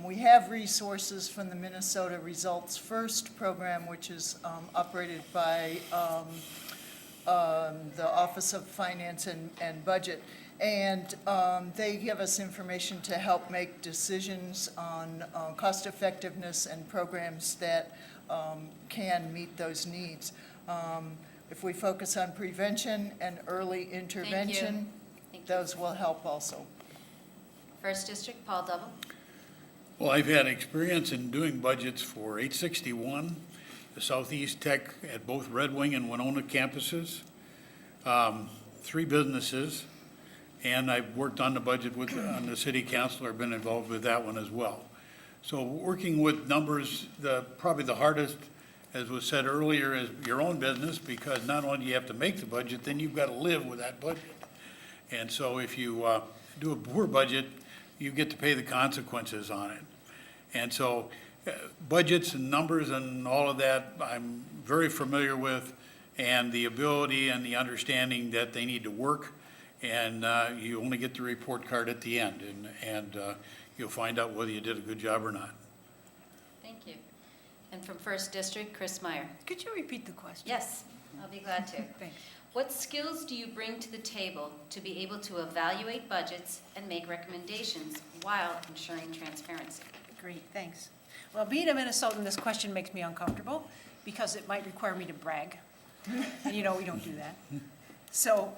We have resources from the Minnesota Results First program, which is operated by the Office of Finance and Budget. And they give us information to help make decisions on cost effectiveness and programs that can meet those needs. If we focus on prevention and early intervention, Thank you. those will help also. 1st District, Paul Double. Well, I've had experience in doing budgets for 861, the Southeast Tech at both Red Wing and Winona campuses, 3 businesses, and I've worked on the budget on the city council, or been involved with that one as well. So working with numbers, probably the hardest, as was said earlier, is your own business, because not only do you have to make the budget, then you've got to live with that budget. And so if you do a poor budget, you get to pay the consequences on it. And so budgets and numbers and all of that, I'm very familiar with, and the ability and the understanding that they need to work, and you only get the report card at the end, and you'll find out whether you did a good job or not. Thank you. And from 1st District, Chris Meyer. Could you repeat the question? Yes, I'll be glad to. Thanks. What skills do you bring to the table to be able to evaluate budgets and make recommendations while ensuring transparency? Great, thanks. Well, being a Minnesotan, this question makes me uncomfortable because it might require me to brag. And you know we don't do that. So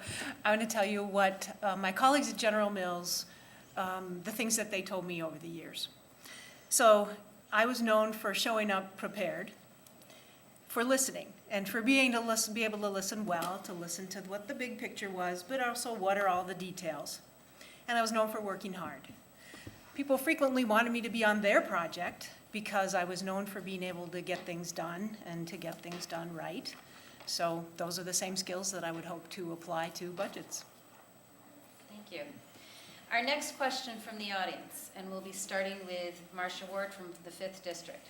I want to tell you what my colleagues at General Mills, the things that they told me over the years. So I was known for showing up prepared, for listening, and for be able to listen well, to listen to what the big picture was, but also what are all the details. And I was known for working hard. People frequently wanted me to be on their project because I was known for being able to get things done and to get things done right. So those are the same skills that I would hope to apply to budgets. Thank you. Our next question from the audience, and we'll be starting with Marcia Ward from the 5th District.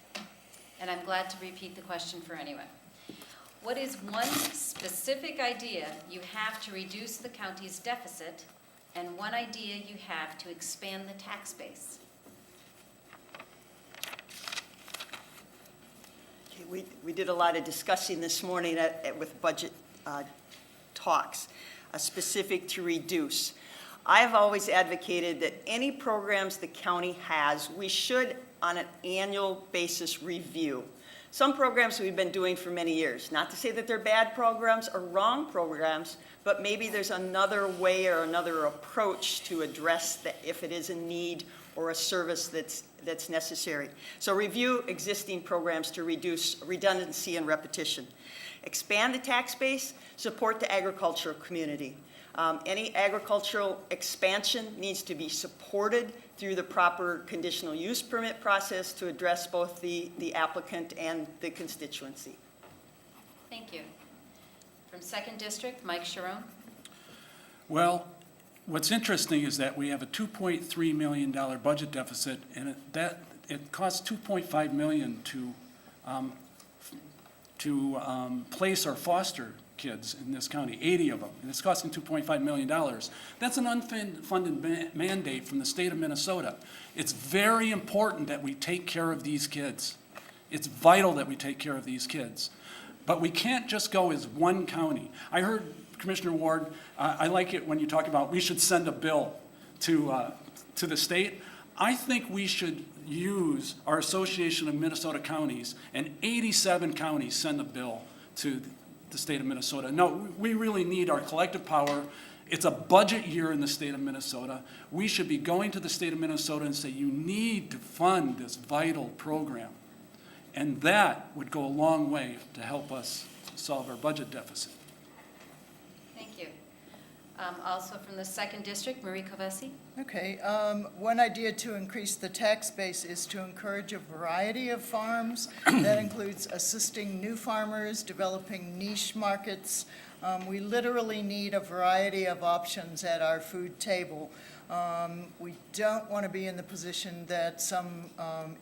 And I'm glad to repeat the question for anyone. What is one specific idea you have to reduce the county's deficit, and one idea you have to expand the tax base? Okay, we did a lot of discussing this morning with budget talks, specific to reduce. I've always advocated that any programs the county has, we should, on an annual basis, review. Some programs we've been doing for many years. Not to say that they're bad programs or wrong programs, but maybe there's another way or another approach to address that if it is a need or a service that's necessary. So review existing programs to reduce redundancy and repetition. Expand the tax base, support the agricultural community. Any agricultural expansion needs to be supported through the proper conditional use permit process to address both the applicant and the constituency. Thank you. From 2nd District, Mike Sharon. Well, what's interesting is that we have a $2.3 million budget deficit, and it costs $2.5 million to place our foster kids in this county, 80 of them, and it's costing $2.5 million. That's an unfunded mandate from the state of Minnesota. It's very important that we take care of these kids. It's vital that we take care of these kids. But we can't just go as one county. I heard Commissioner Ward, I like it when you talk about we should send a bill to the state. I think we should use our Association of Minnesota Counties, and 87 counties send a bill to the state of Minnesota. No, we really need our collective power It's a budget year in the state of Minnesota. We should be going to the state of Minnesota and say, you need to fund this vital program. And that would go a long way to help us solve our budget deficit. Thank you. Also from the second district, Marie Kovesi. Okay, one idea to increase the tax base is to encourage a variety of farms. That includes assisting new farmers, developing niche markets. We literally need a variety of options at our food table. We don't want to be in the position that some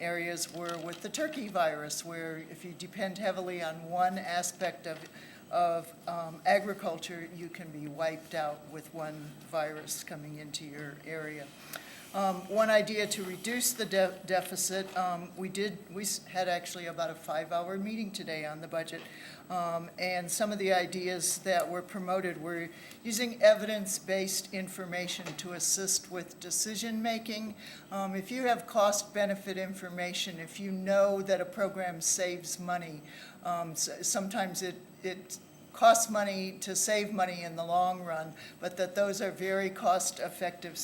areas were with the turkey virus, where if you depend heavily on one aspect of agriculture, you can be wiped out with one virus coming into your area. One idea to reduce the deficit, we had actually about a 5-hour meeting today on the budget, and some of the ideas that were promoted were using evidence-based information to assist with decision-making. If you have cost-benefit information, if you know that a program saves money, sometimes it costs money to save money in the long run, but that those are very cost-effective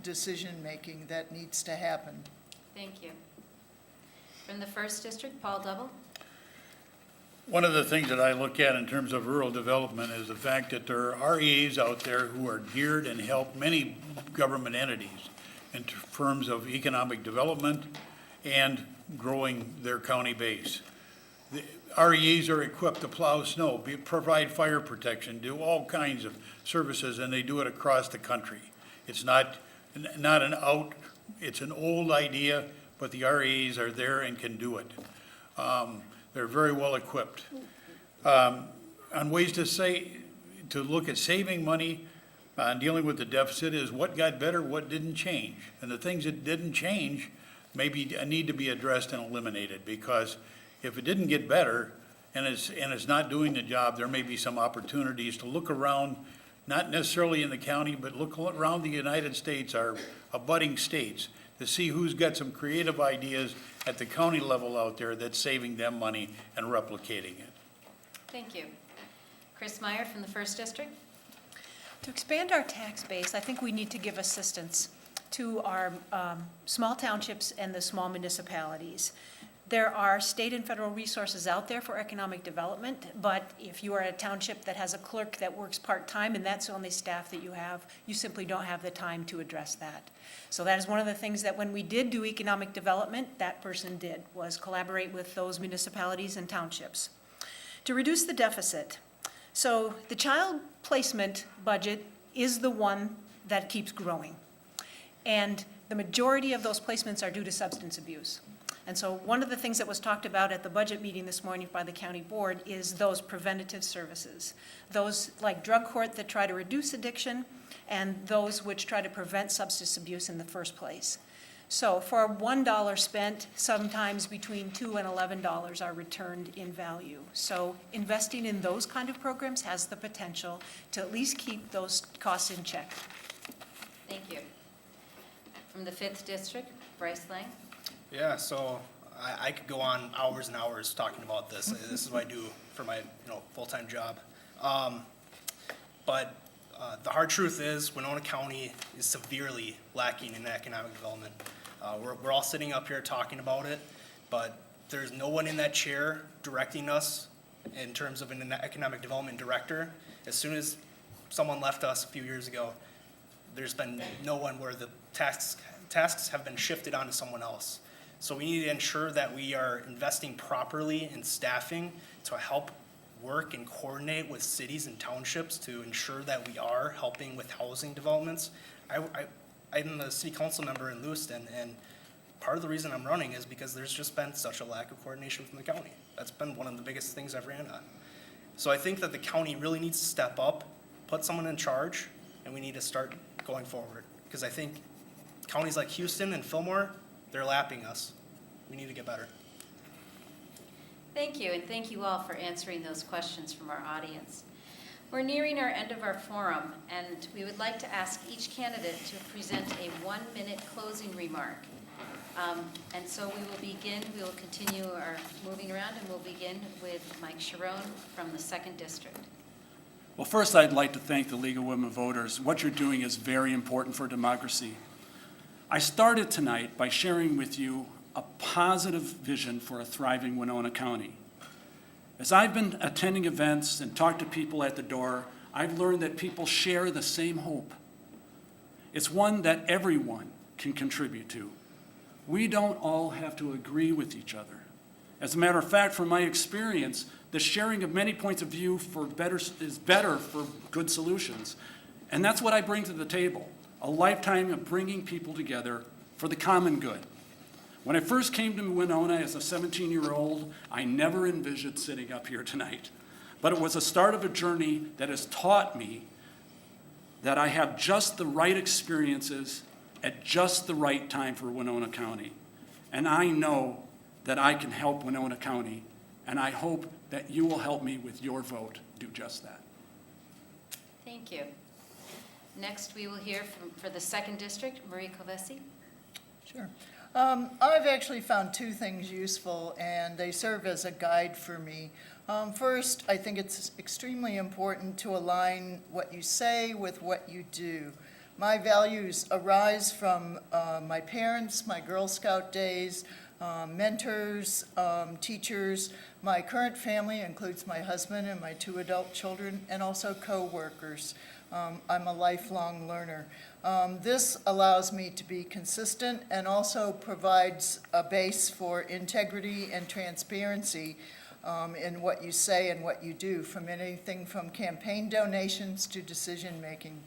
decision-making that needs to happen. Thank you. From the first district, Paul Double. One of the things that I look at in terms of rural development is the fact that there are REAs out there who are geared and help many government entities in terms of economic development and growing their county base. The REAs are equipped to plow snow, provide fire protection, do all kinds of services, and they do it across the country. It's not it's an old idea, but the REAs are there and can do it. They're very well equipped. On ways to look at saving money and dealing with the deficit is what got better, what didn't change. And the things that didn't change maybe need to be addressed and eliminated, because if it didn't get better and it's not doing the job, there may be some opportunities to look around, not necessarily in the county, but look around the United States, our abutting states, to see who's got some creative ideas at the county level out there that's saving them money and replicating it. Thank you. Chris Meyer from the first district. To expand our tax base, I think we need to give assistance to our small townships and the small municipalities. There are state and federal resources out there for economic development, but if you are a township that has a clerk that works part-time and that's the only staff that you have, you simply don't have the time to address that. So that is one of the things that when we did do economic development, that person did, was collaborate with those municipalities and townships. To reduce the deficit, so the child placement budget is the one that keeps growing. And the majority of those placements are due to substance abuse. And so one of the things that was talked about at the budget meeting this morning by the county board is those preventative services. Those like drug court that try to reduce addiction and those which try to prevent substance abuse in the first place. So for $1 spent, sometimes between $2 and $11 are returned in value. So investing in those kind of programs has the potential to at least keep those costs in check. Thank you. From the fifth district, Bryce Lang. Yeah, so I could go on hours and hours talking about this. This is what I do for my full-time job. But the hard truth is Winona County is severely lacking in economic development. We're all sitting up here talking about it, but there's no one in that chair directing us in terms of an economic development director. As soon as someone left us a few years ago, there's been no one where the tasks have been shifted onto someone else. So we need to ensure that we are investing properly in staffing to help work and coordinate with cities and townships to ensure that we are helping with housing developments. I'm a city council member in Lewiston, and part of the reason I'm running is because there's just been such a lack of coordination from the county. That's been one of the biggest things I've ran on. So I think that the county really needs to step up, put someone in charge, and we need to start going forward. Because I think counties like Houston and Fillmore, they're lapping us. We need to get better. Thank you, and thank you all for answering those questions from our audience. We're nearing our end of our forum, and we would like to ask each candidate to present a 1-minute closing remark. And so we will continue our moving around, and we'll begin with Mike Sharon from the second district. Well, first, I'd like to thank the League of Women Voters. What you're doing is very important for democracy. I started tonight by sharing with you a positive vision for a thriving Winona County. As I've been attending events and talked to people at the door, I've learned that people share the same hope. It's one that everyone can contribute to. We don't all have to agree with each other. As a matter of fact, from my experience, the sharing of many points of view is better for good solutions. And that's what I bring to the table, a lifetime of bringing people together for the common good. When I first came to Winona as a 17-year-old, I never envisioned sitting up here tonight. But it was the start of a journey that has taught me that I have just the right experiences at just the right time for Winona County. And I know that I can help Winona County, and I hope that you will help me with your vote do just that. Thank you. Next, we will hear for the 2nd District, Marie Covesi. Sure. I've actually found two things useful, and they serve as a guide for me. First, I think it's extremely important to align what you say with what you do. My values arise from my parents, my Girl Scout days, mentors, teachers. My current family includes my husband and my 2 adult children, and also co-workers. I'm a lifelong learner. This allows me to be consistent and also provides a base for integrity and transparency in what you say and what you do, from anything from campaign donations to decision-making.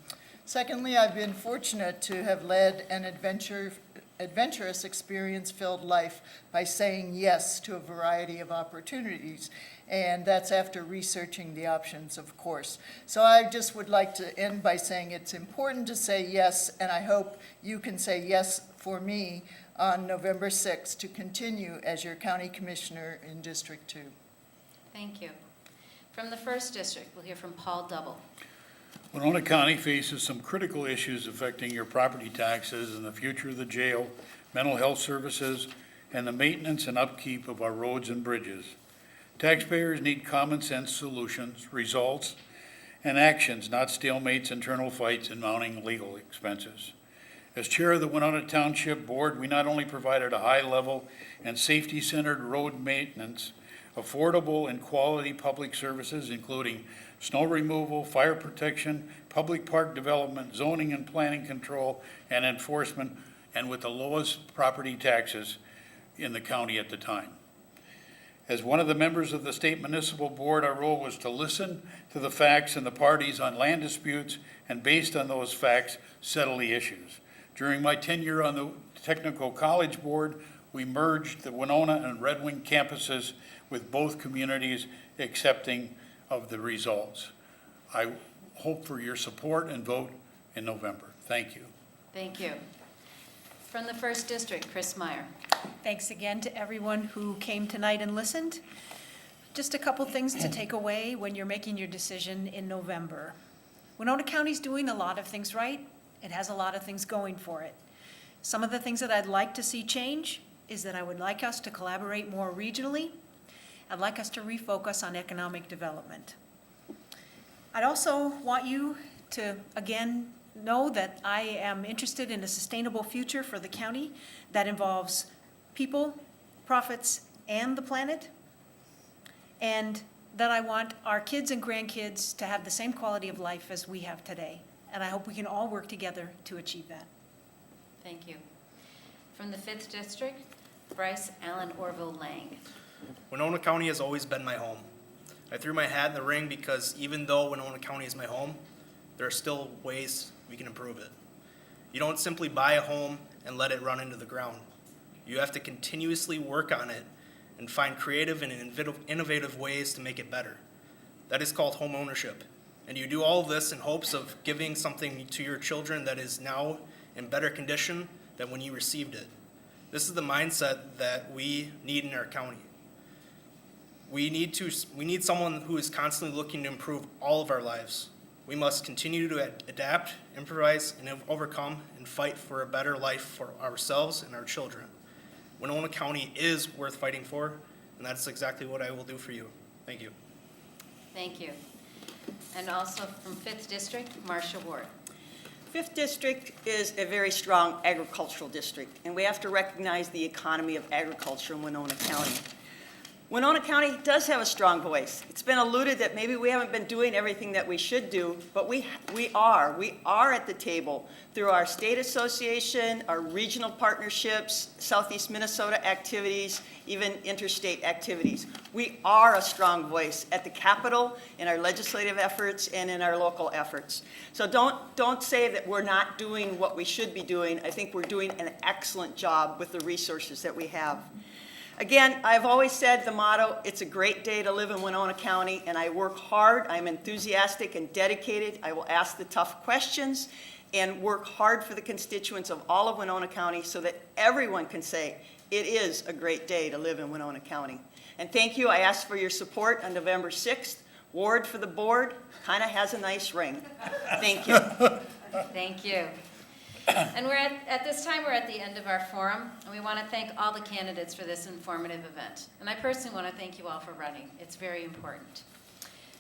Secondly, I've been fortunate to have led an adventurous, experience-filled life by saying yes to a variety of opportunities, and that's after researching the options, of course. So I just would like to end by saying it's important to say yes, and I hope you can say yes for me on November 6th to continue as your county commissioner in District 2. Thank you. From the 1st District, we'll hear from Paul Double. Winona County faces some critical issues affecting your property taxes and the future of the jail, mental health services, and the maintenance and upkeep of our roads and bridges. Taxpayers need common sense solutions, results, and actions, not stalemates, internal fights, and mounting legal expenses. As chair of the Winona Township Board, we not only provided a high-level and safety-centered road maintenance, affordable and quality public services, including snow removal, fire protection, public park development, zoning and planning control, and enforcement, and with the lowest property taxes in the county at the time. As one of the members of the State Municipal Board, our role was to listen to the facts and the parties on land disputes, and based on those facts, settle the issues. During my tenure on the Technical College Board, we merged the Winona and Red Wing campuses with both communities accepting of the results. I hope for your support and vote in November. Thank you. Thank you. From the 1st District, Chris Meyer. Thanks again to everyone who came tonight and listened. Just a couple things to take away when you're making your decision in November. Winona County's doing a lot of things right. It has a lot of things going for it. Some of the things that I'd like to see change is that I would like us to collaborate more regionally. I'd like us to refocus on economic development. I'd also want you to, again, know that I am interested in a sustainable future for the county that involves people, profits, and the planet, and that I want our kids and grandkids to have the same quality of life as we have today. And I hope we can all work together to achieve that. Thank you. From the 5th District, Bryce Allen Orville Lang. Winona County has always been my home. I threw my hat in the ring because even though Winona County is my home, there are still ways we can improve it. You don't simply buy a home and let it run into the ground. You have to continuously work on it and find creative and innovative ways to make it better. That is called home ownership. And you do all of this in hopes of giving something to your children that is now in better condition than when you received it. This is the mindset that we need in our county. We need someone who is constantly looking to improve all of our lives. We must continue to adapt, improvise, and overcome and fight for a better life for ourselves and our children. Winona County is worth fighting for, and that's exactly what I will do for you. Thank you. Thank you. And also from 5th District, Marcia Ward. Fifth District is a very strong agricultural district, and we have to recognize the economy of agriculture in Winona County. Winona County does have a strong voice. It's been alluded that maybe we haven't been doing everything that we should do, but we are. We are at the table through our state association, our regional partnerships, Southeast Minnesota activities, even interstate activities. We are a strong voice at the Capitol, in our legislative efforts, and in our local efforts. So don't say that we're not doing what we should be doing. I think we're doing an excellent job with the resources that we have. Again, I've always said the motto, it's a great day to live in Winona County, and I work hard, I'm enthusiastic and dedicated. I will ask the tough questions and work hard for the constituents of all of Winona County so that everyone can say, it is a great day to live in Winona County. And thank you, I ask for your support on November 6th. Ward for the board kind of has a nice ring. Thank you. Thank you. And we're at this time, we're at the end of our forum, and we want to thank all the candidates for this informative event. And I personally want to thank you all for running. It's very important.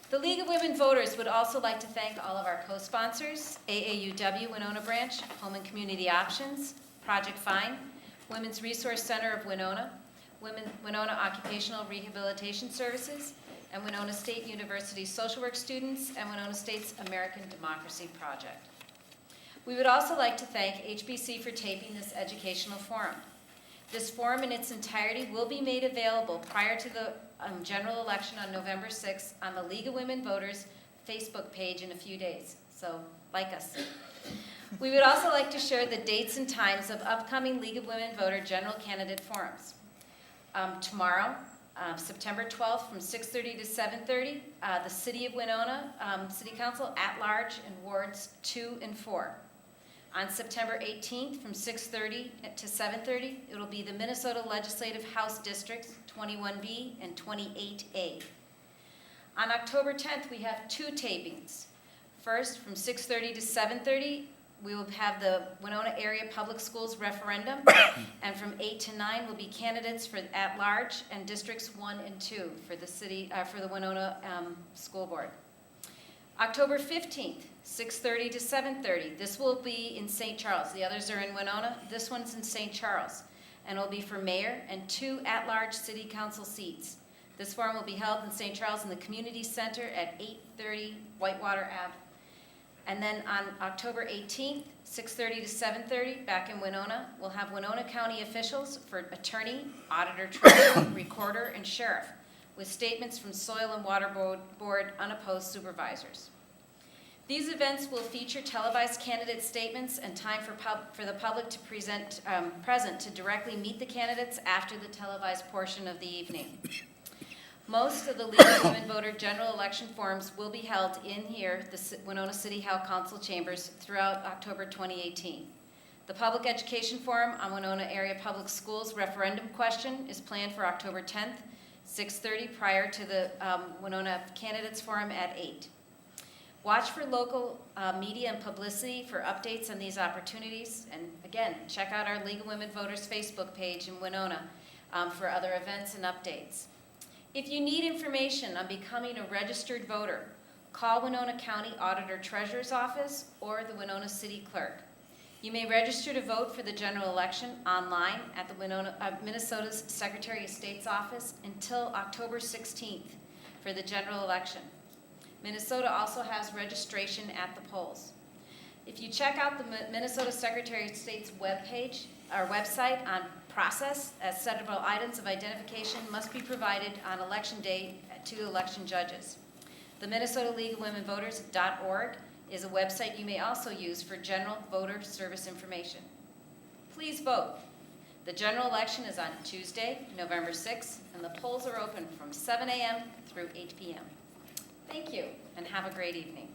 The League of Women Voters would also like to thank all of our co-sponsors, AAUW Winona Branch, Home and Community Options, Project Fine, Women's Resource Center of Winona, Winona Occupational Rehabilitation Services, and Winona State University social work students, and Winona State's American Democracy Project. We would also like to thank HBC for taping this educational forum. This forum in its entirety will be made available prior to the general election on November 6th on the League of Women Voters Facebook page in a few days, so like us. We would also like to share the dates and times of upcoming League of Women Voter general candidate forums. Tomorrow, September 12th from 6:30 to 7:30, the City of Winona City Council at large in wards 2 and 4. On September 18th from 6:30 to 7:30, it'll be the Minnesota Legislative House Districts 21B and 28A. On October 10th, we have 2 tapings. First, from 6:30 to 7:30, we will have the Winona Area Public Schools referendum, and from 8 to 9 will be candidates for at-large and districts 1 and 2 for the city, for the Winona School Board. October 15th, 6:30 to 7:30. This will be in St. Charles. The others are in Winona. This one's in St. Charles, and it'll be for mayor and 2 at-large city council seats. This forum will be held in St. Charles in the Community Center at 830 Whitewater Ave. And then on October 18th, 6:30 to 7:30, back in Winona, we'll have Winona County officials for attorney, auditor, treasurer, recorder, and sheriff, with statements from Soil and Water Board unopposed supervisors. These events will feature televised candidate statements and time for the public to present to directly meet the candidates after the televised portion of the evening. Most of the League of Women Voter general election forums will be held in here, the Winona City Hall Council chambers, throughout October 2018. The Public Education Forum on Winona Area Public Schools referendum question is planned for October 10th, 6:30, prior to the Winona Candidates Forum at 8. Watch for local media and publicity for updates on these opportunities. And again, check out our League of Women Voters Facebook page in Winona for other events and updates. If you need information on becoming a registered voter, call Winona County Auditor Treasurer's Office or the Winona City Clerk. You may register to vote for the general election online at the Minnesota's Secretary of State's office until October 16th for the general election. Minnesota also has registration at the polls. If you check out the Minnesota Secretary of State's webpage, our website on process, as several items of identification must be provided on election day to election judges. The Minnesota League of Women Voters.org is a website you may also use for general voter service information. Please vote. The general election is on Tuesday, November 6th, and the polls are open from 7 a.m. through 8 p.m. Thank you, and have a great evening.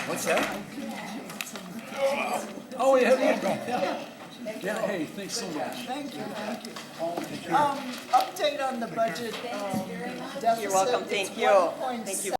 What's that? Oh, yeah. Yeah, hey, thanks so much. Thank you. Update on the budget deficit. You're welcome, It's thank you. 1.7. Thank you.